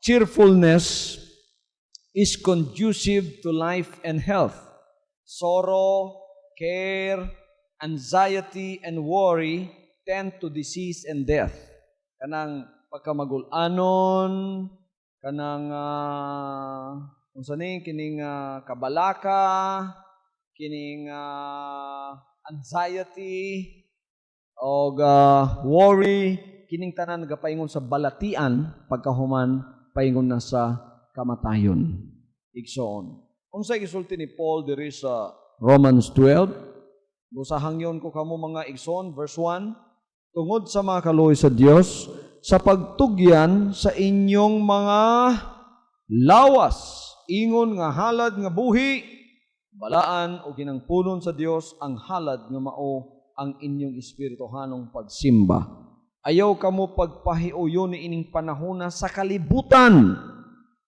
cheerfulness is conducive to life and health. Sorrow, care, anxiety, and worry tend to disease and death. Kanang pagkamagulanon, kanang kining kabalaka, kining anxiety, o worry, kining tanan nagapaingon sa balatian, pagkahuman, paingon na sa kamatayon. Igsoon. Unsay gisulti ni Paul diri sa Romans 12, busahangyon ko kamo mga igsoon, verse 1, tungod sa mga kaluoy sa Dios, sa pagtugyan sa inyong mga lawas, ingon nga halad nga buhi, balaan o ginangpunon sa Dios ang halad nga mao ang inyong espirituhanong pagsimba. Ayaw kamo pagpahiuyon ni ining panahona sa kalibutan.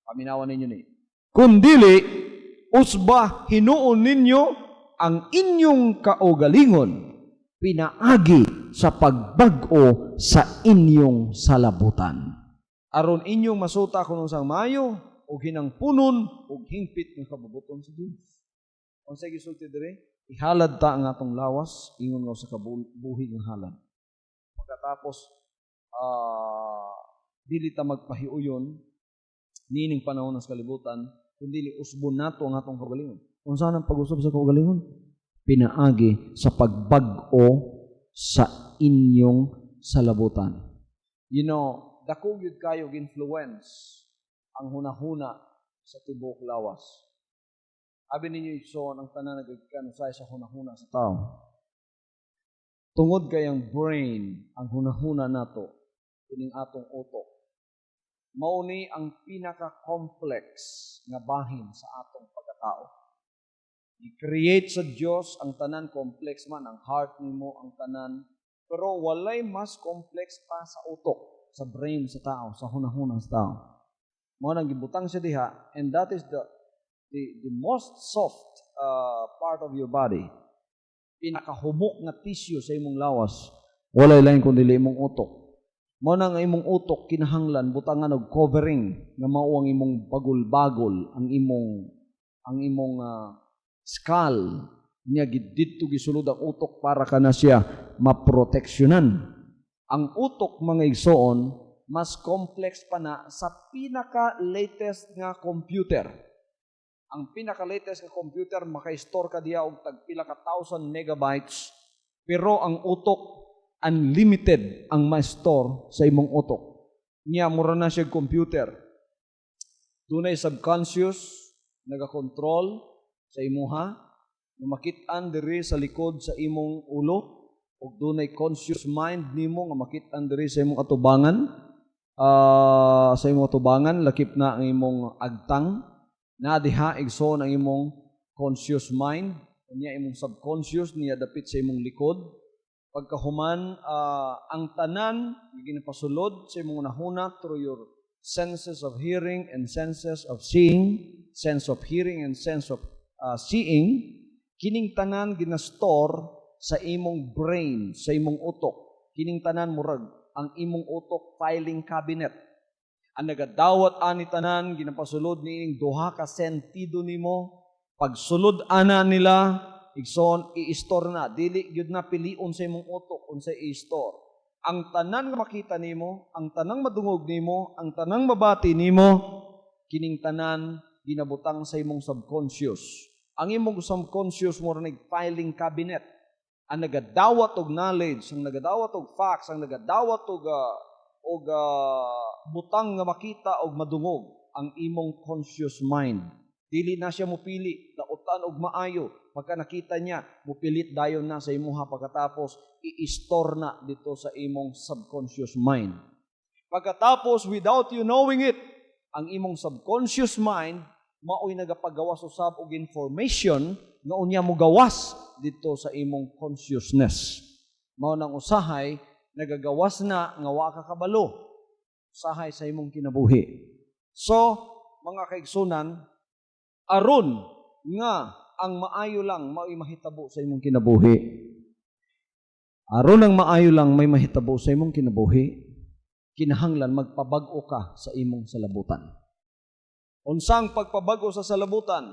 Paminawan ninyo ni. Kundili, usba hinuon ninyo ang inyong kaugalingon, pinaagi sa pagbag-o sa inyong salabutan. Aron inyong masuta kung sang mayo, o hinangpunon, o hingpit ng kabubuton sa Diyos. Kung sa gisulti dire, ihalad ta ang atong lawas, ingon nga sa kabuhi ng halad. Pagkatapos, dili ta magpahiuyon, nining panahon sa kalibutan, kundi usbon nato ang atong kaugalingon. Kung saan ang pag-usab sa kaugalingon? Pinaagi sa pagbag-o sa inyong salabutan. You know, dako gyud kayo influence ang hunahuna sa tibok lawas. Abi ninyo igsoon ang tanan nagkanusay sa hunahuna sa tao. Tungod kayang brain ang hunahuna nato kining atong utok. Mao ni ang pinaka-complex nga bahin sa atong pagkatao. I-create sa Dios ang tanan complex man, ang heart nimo, ang tanan. Pero walay mas complex pa sa utok, sa brain sa tao, sa hunahuna sa tao. Mao nang gibutang siya diha, and that is the most soft part of your body. Pinakahumok nga tissue sa imong lawas, walay lain kundi imong utok. Mao nang imong utok kinahanglan butangan og covering nga mao ang imong bagol-bagol, ang imong skull niya didto gisulod ang utok para kana siya maproteksyonan. Ang utok mga igsoon mas complex pa na sa pinaka-latest nga computer. Ang pinaka-latest nga computer maka-store ka diya og tagpila ka 1,000 megabytes, pero ang utok unlimited ang ma-store sa imong utok. Niya mura na siya computer. Dunay subconscious naga-control sa imuha, nga makit-an diri sa likod sa imong ulo, ug dunay conscious mind nimo nga makit-an diri sa imong atubangan, lakip na ang imong agtang, na diha igsoon ang imong conscious mind, unya imong subconscious niya dapit sa imong likod. Pagkahuman, ang tanan ginapasulod sa imong nahuna through your senses of hearing and senses of seeing, sense of hearing and sense of seeing, kining tanan ginastore sa imong brain, sa imong utok. Kining tanan murag ang imong utok filing cabinet. Ang nagadawat ani tanan ginapasulod niing duha ka sentido nimo. Pagsulod ana nila, igsoon i-store na, dili gyud na pilion sa imong utok unsay i-store. Ang tanan nga makita nimo, ang tanang madungog nimo, ang tanang mabati nimo, kining tanan ginabutang sa imong subconscious. Ang imong subconscious mo ning filing cabinet. Ang nagadawat og knowledge, ang nagadawat og facts, ang nagadawat og butang nga makita og madungog ang imong conscious mind. Dili na siya mopili, dautan og maayo. Pagka nakita niya, mupilit dayon na sa imuha pagkatapos i-store na dito sa imong subconscious mind. Pagkatapos, without you knowing it, ang imong subconscious mind mao'y nagapagawas usab og information nga unya mo gawas dito sa imong consciousness. Mao nang usahay nagagawas na nga wa ka kabalo usahay sa imong kinabuhi. So, mga kaigsunan, aron nga ang maayo lang mao'y mahitabo sa imong kinabuhi. Aron ang maayo lang may mahitabo sa imong kinabuhi. kinahanglan magpabag-o ka sa imong salabutan. Unsang pagpabago sa salabutan?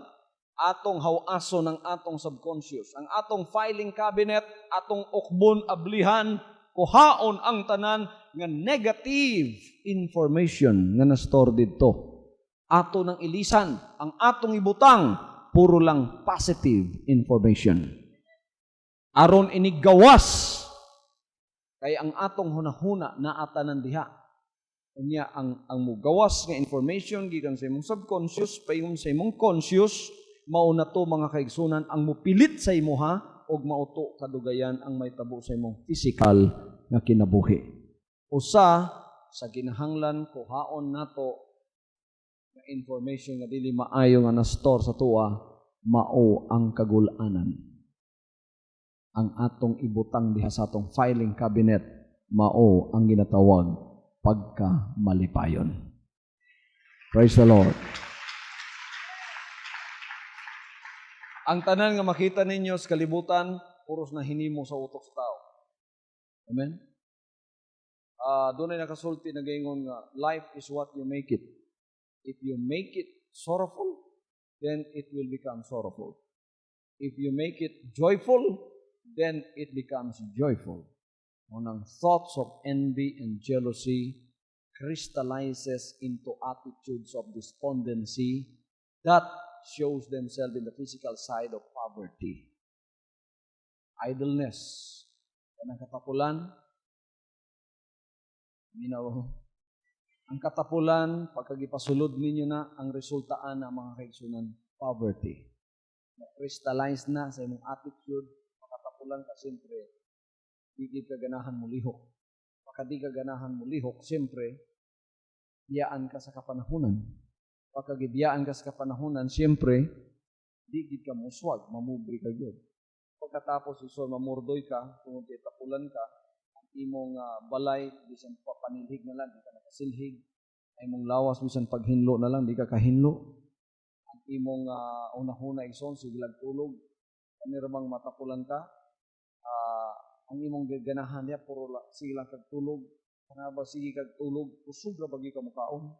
Atong hawaso ng atong subconscious. Ang atong filing cabinet, atong ukbon ablihan, kuhaon ang tanan nga negative information nga na-store dito. Ato nang ilisan, ang atong ibutang, puro lang positive information. Aron inigawas, kaya ang atong hunahuna na atanan diha. Unya ang mugawas nga information gikan sa imong subconscious paingon sa imong conscious, mao na to mga kaigsunan ang mupilit sa imo ha og mauto kadugayan ang may tabo sa imong physical nga kinabuhi. Usa sa kinahanglan kuhaon nato nga information nga dili maayo nga na-store sa tuwa, mao ang kagul-anan. Ang atong ibutang diha sa atong filing cabinet, mao ang ginatawag pagkamalipayon. Praise the Lord. Ang tanan nga makita ninyo sa kalibutan, puros na hinimo sa utok sa tao. Amen? Doon ay nakasulti na gaingon nga, life is what you make it. If you make it sorrowful, then it will become sorrowful. If you make it joyful, then it becomes joyful. Unang thoughts of envy and jealousy crystallizes into attitudes of despondency that shows themselves in the physical side of poverty. Idleness. Yan ang katapulan. Ang katapulan, pagkagipasulod ninyo na, ang resultaan ng mga kaigsunan, poverty. Na-crystallize na sa imong attitude, makatapulan ka siyempre, di ka ganahan mo lihok. Pagka di ka ganahan mo lihok, siyempre, biyaan ka sa kapanahunan. Pagka gibiyaan ka sa kapanahunan, siyempre, di ka muswag, mamubri ka yun. Pagkatapos, iso, mamurdoy ka, kung tapulan ka, ang imong balay, bisan papanilhig na lang, di ka nakasilhig. Ang imong lawas, bisan paghinlo na lang, di ka kahinlo. Ang imong unahuna, ison, siglag tulog. Kaniramang matapulan ka, ang imong gaganahan niya, puro silang kagtulog. Kana ba sige kagtulog, kusog ra bagi ka mukaon.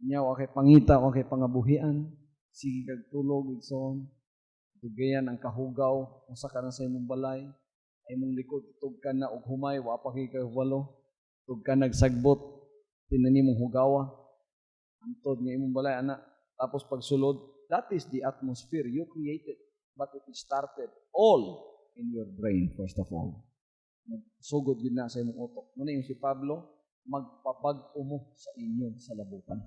Nya wa kay pangita, wa kay pangabuhian, sige kagtulog igsoon. Dugayan ang kahugaw, usa ka na sa imong balay, ay imong likod tugkan na og humay, wa pa kay kahubalo. Tugkan nagsagbot, tinani mong hugawa. Antod nga imong balay ana, tapos pagsulod, that is the atmosphere you created. But it started all in your brain, first of all. Sugod yun na sa imong utok. Muna yung si Pablo, magpabag-o mo sa inyong salabutan.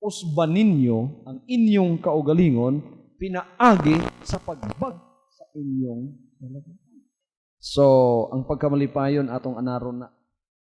Usban ninyo ang inyong kaugalingon, pinaagi sa pagbag sa inyong salabutan. So, ang pagkamalipayon atong anaron na